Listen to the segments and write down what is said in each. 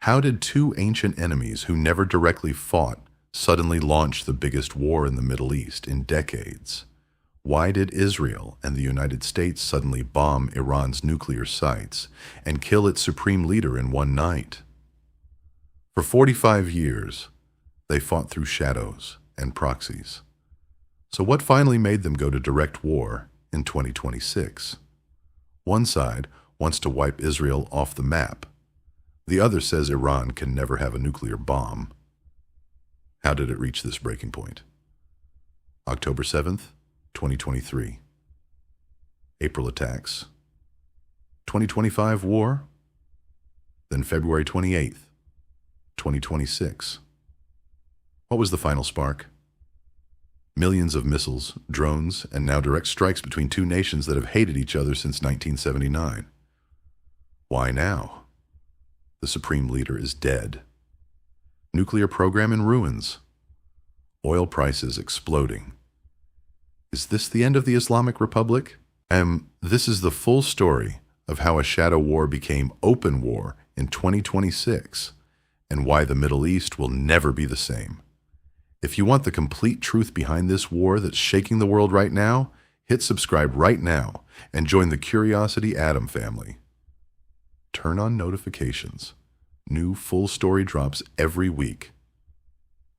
How did two ancient enemies who never directly fought suddenly launch the biggest war in the Middle East in decades? Why did Israel and the United States suddenly bomb Iran's nuclear sites and kill its supreme leader in one night? For 45 years, they fought through shadows and proxies. So what finally made them go to direct war in 2026? One side wants to wipe Israel off the map. The other says Iran can never have a nuclear bomb. How did it reach this breaking point? October 7th, 2023. April attacks. 2025 war. Then February 28th, 2026. What was the final spark? Millions of missiles, drones, and now direct strikes between two nations that have hated each other since 1979. Why now? The supreme leader is dead. Nuclear program in ruins. Oil prices exploding. Is this the end of the Islamic Republic? This is the full story of how a shadow war became open war in 2026 and why the Middle East will never be the same. If you want the complete truth behind this war that's shaking the world right now, hit subscribe right now and join the Curiosity Atom family. Turn on notifications. New full story drops every week.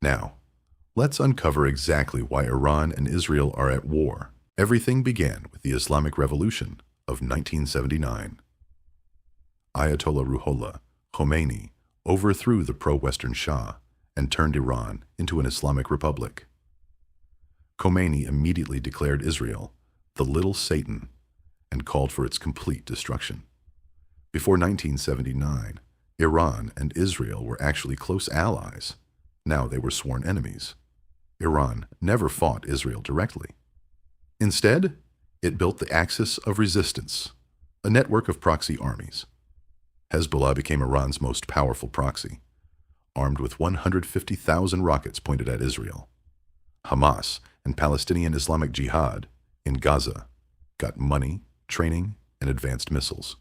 Now, let's uncover exactly why Iran and Israel are at war. Everything began with the Islamic Revolution of 1979. Ayatollah Ruhollah Khomeini overthrew the pro-Western Shah and turned Iran into an Islamic republic. Khomeini immediately declared Israel the Little Satan and called for its complete destruction. Before 1979, Iran and Israel were actually close allies. Now they were sworn enemies. Iran never fought Israel directly. Instead, it built the Axis of Resistance, a network of proxy armies. Hezbollah became Iran's most powerful proxy, armed with 150,000 rockets pointed at Israel. Hamas and Palestinian Islamic Jihad in Gaza got money, training, and advanced missiles.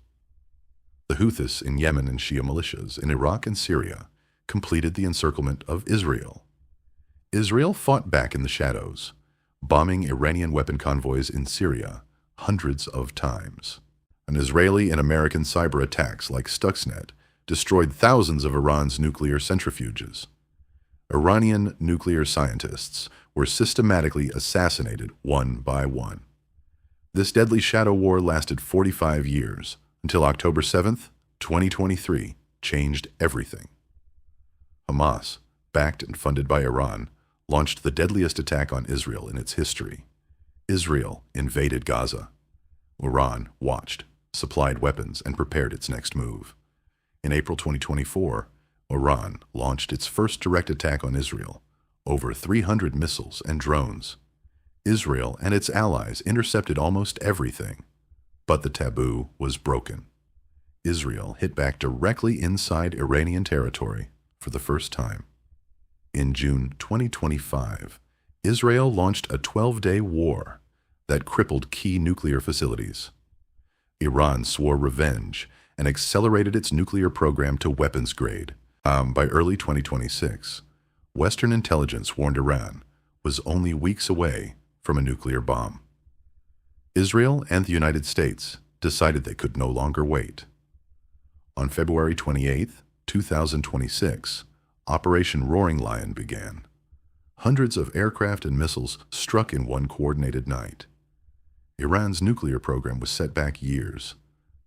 The Houthis in Yemen and Shia militias in Iraq and Syria completed the encirclement of Israel. Israel fought back in the shadows, bombing Iranian weapon convoys in Syria hundreds of times. An Israeli and American cyber attacks like Stuxnet destroyed thousands of Iran's nuclear centrifuges. Iranian nuclear scientists were systematically assassinated one by one. This deadly shadow war lasted 45 years, until October 7th, 2023, changed everything. Hamas, backed and funded by Iran, launched the deadliest attack on Israel in its history. Israel invaded Gaza. Iran watched, supplied weapons, and prepared its next move. In April 2024, Iran launched its first direct attack on Israel, over 300 missiles and drones. Israel and its allies intercepted almost everything. But the taboo was broken. Israel hit back directly inside Iranian territory for the first time. In June 2025, Israel launched a 12-day war that crippled key nuclear facilities. Iran swore revenge and accelerated its nuclear program to weapons grade. By early 2026, Western intelligence warned Iran was only weeks away from a nuclear bomb. Israel and the United States decided they could no longer wait. On February 28, 2026, Operation Roaring Lion began. Hundreds of aircraft and missiles struck in one coordinated night. Iran's nuclear program was set back years,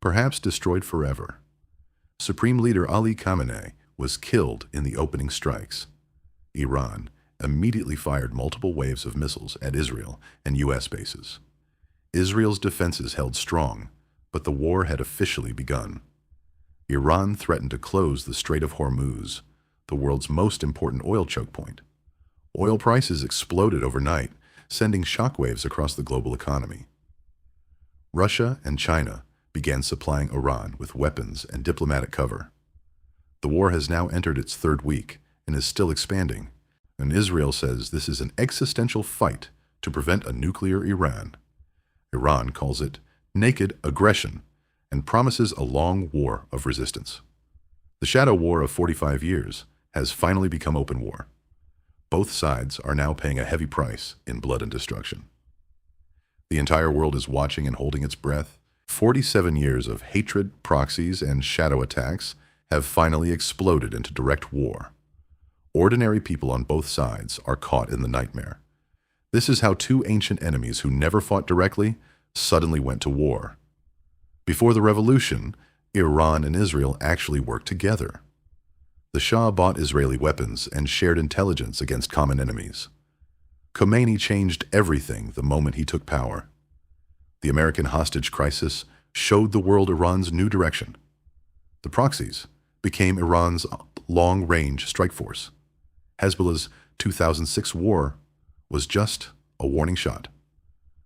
perhaps destroyed forever. Supreme Leader Ali Khamenei was killed in the opening strikes. Iran immediately fired multiple waves of missiles at Israel and U.S. bases. Israel's defenses held strong, but the war had officially begun. Iran threatened to close the Strait of Hormuz, the world's most important oil choke point. Oil prices exploded overnight, sending shockwaves across the global economy. Russia and China began supplying Iran with weapons and diplomatic cover. The war has now entered its third week and is still expanding, and Israel says this is an existential fight to prevent a nuclear Iran. Iran calls it naked aggression and promises a long war of resistance. The shadow war of 45 years has finally become open war. Both sides are now paying a heavy price in blood and destruction. The entire world is watching and holding its breath. 47 years of hatred, proxies, and shadow attacks have finally exploded into direct war. Ordinary people on both sides are caught in the nightmare. This is how two ancient enemies who never fought directly suddenly went to war. Before the revolution, Iran and Israel actually worked together. The Shah bought Israeli weapons and shared intelligence against common enemies. Khomeini changed everything the moment he took power. The American hostage crisis showed the world Iran's new direction. The proxies became Iran's long-range strike force. Hezbollah's 2006 war was just a warning shot.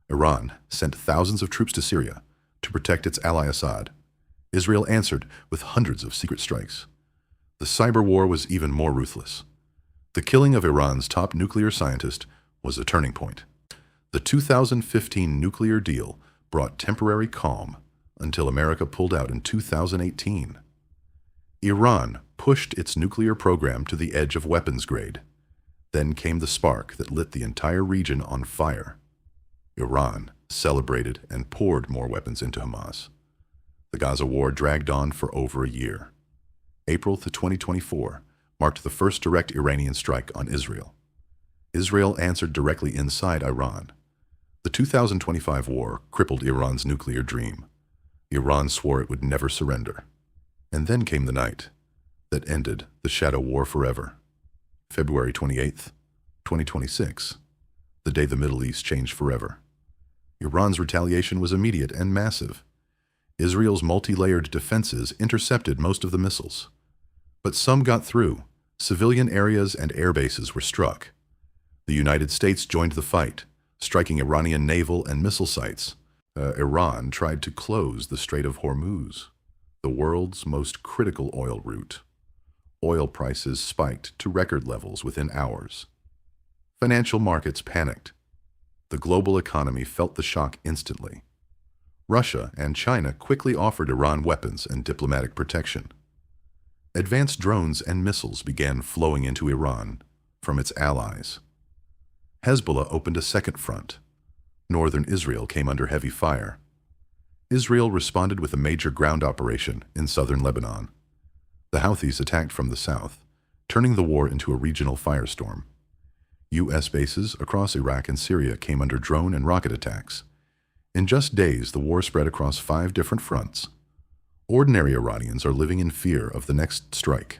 Iran sent thousands of troops to Syria to protect its ally Assad. Israel answered with hundreds of secret strikes. The cyber war was even more ruthless. The killing of Iran's top nuclear scientist was a turning point. The 2015 nuclear deal brought temporary calm until America pulled out in 2018. Iran pushed its nuclear program to the edge of weapons grade. Then came the spark that lit the entire region on fire. Iran celebrated and poured more weapons into Hamas. The Gaza war dragged on for over a year. April 2024 marked the first direct Iranian strike on Israel. Israel answered directly inside Iran. The 2025 war crippled Iran's nuclear dream. Iran swore it would never surrender. And then came the night that ended the shadow war forever. February 28th, 2026, the day the Middle East changed forever. Iran's retaliation was immediate and massive. Israel's multi-layered defenses intercepted most of the missiles. But some got through. Civilian areas and air bases were struck. The United States joined the fight, striking Iranian naval and missile sites. Iran tried to close the Strait of Hormuz, the world's most critical oil route. Oil prices spiked to record levels within hours. Financial markets panicked. The global economy felt the shock instantly. Russia and China quickly offered Iran weapons and diplomatic protection. Advanced drones and missiles began flowing into Iran from its allies. Hezbollah opened a second front. Northern Israel came under heavy fire. Israel responded with a major ground operation in southern Lebanon. The Houthis attacked from the south, turning the war into a regional firestorm. U.S. bases across Iraq and Syria came under drone and rocket attacks. In just days, the war spread across 5 different fronts. Ordinary Iranians are living in fear of the next strike.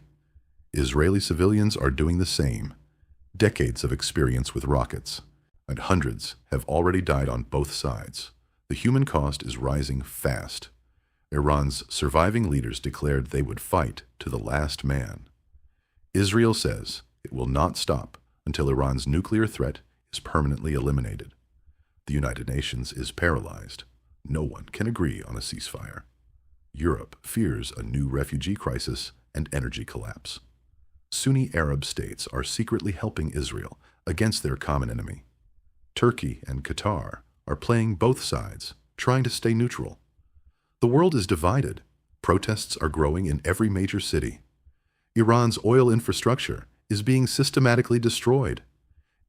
Israeli civilians are doing the same. Decades of experience with rockets, and hundreds have already died on both sides. The human cost is rising fast. Iran's surviving leaders declared they would fight to the last man. Israel says it will not stop until Iran's nuclear threat is permanently eliminated. The United Nations is paralyzed. No one can agree on a ceasefire. Europe fears a new refugee crisis and energy collapse. Sunni Arab states are secretly helping Israel against their common enemy. Turkey and Qatar are playing both sides, trying to stay neutral. The world is divided. Protests are growing in every major city. Iran's oil infrastructure is being systematically destroyed.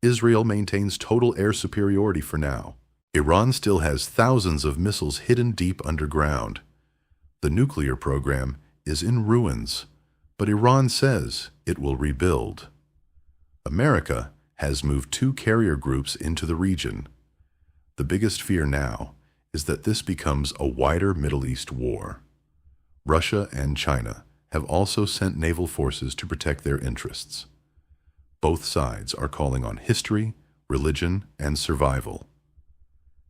Israel maintains total air superiority for now. Iran still has thousands of missiles hidden deep underground. The nuclear program is in ruins, but Iran says it will rebuild. America has moved 2 carrier groups into the region. The biggest fear now is that this becomes a wider Middle East war. Russia and China have also sent naval forces to protect their interests. Both sides are calling on history, religion, and survival.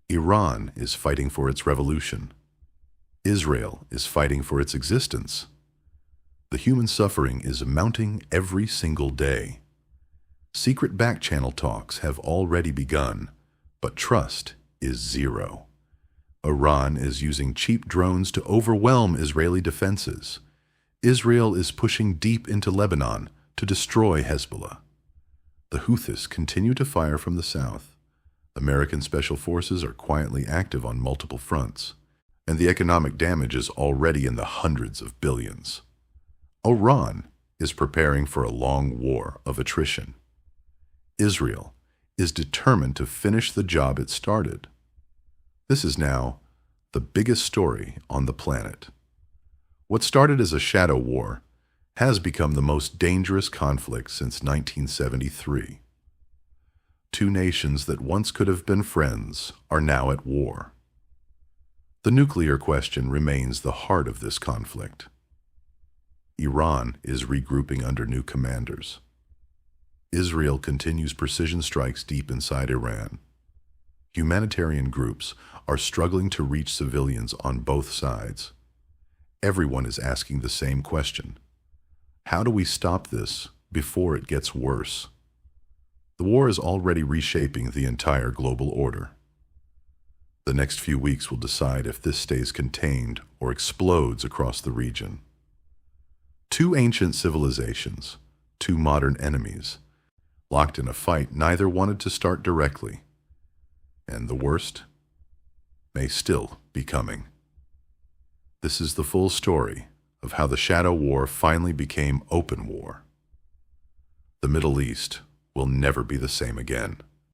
Iran is fighting for its revolution. Israel is fighting for its existence. The human suffering is mounting every single day. Secret back-channel talks have already begun, but trust is zero. Iran is using cheap drones to overwhelm Israeli defenses. Israel is pushing deep into Lebanon to destroy Hezbollah. The Houthis continue to fire from the south. American special forces are quietly active on multiple fronts, and the economic damage is already in the hundreds of billions. Iran is preparing for a long war of attrition. Israel is determined to finish the job it started. This is now the biggest story on the planet. What started as a shadow war has become the most dangerous conflict since 1973. Two nations that once could have been friends are now at war. The nuclear question remains the heart of this conflict. Iran is regrouping under new commanders. Israel continues precision strikes deep inside Iran. Humanitarian groups are struggling to reach civilians on both sides. Everyone is asking the same question. How do we stop this before it gets worse? The war is already reshaping the entire global order. The next few weeks will decide if this stays contained or explodes across the region. Two ancient civilizations, two modern enemies, locked in a fight neither wanted to start directly. And the worst may still be coming. This is the full story of how the shadow war finally became open war. The Middle East will never be the same again.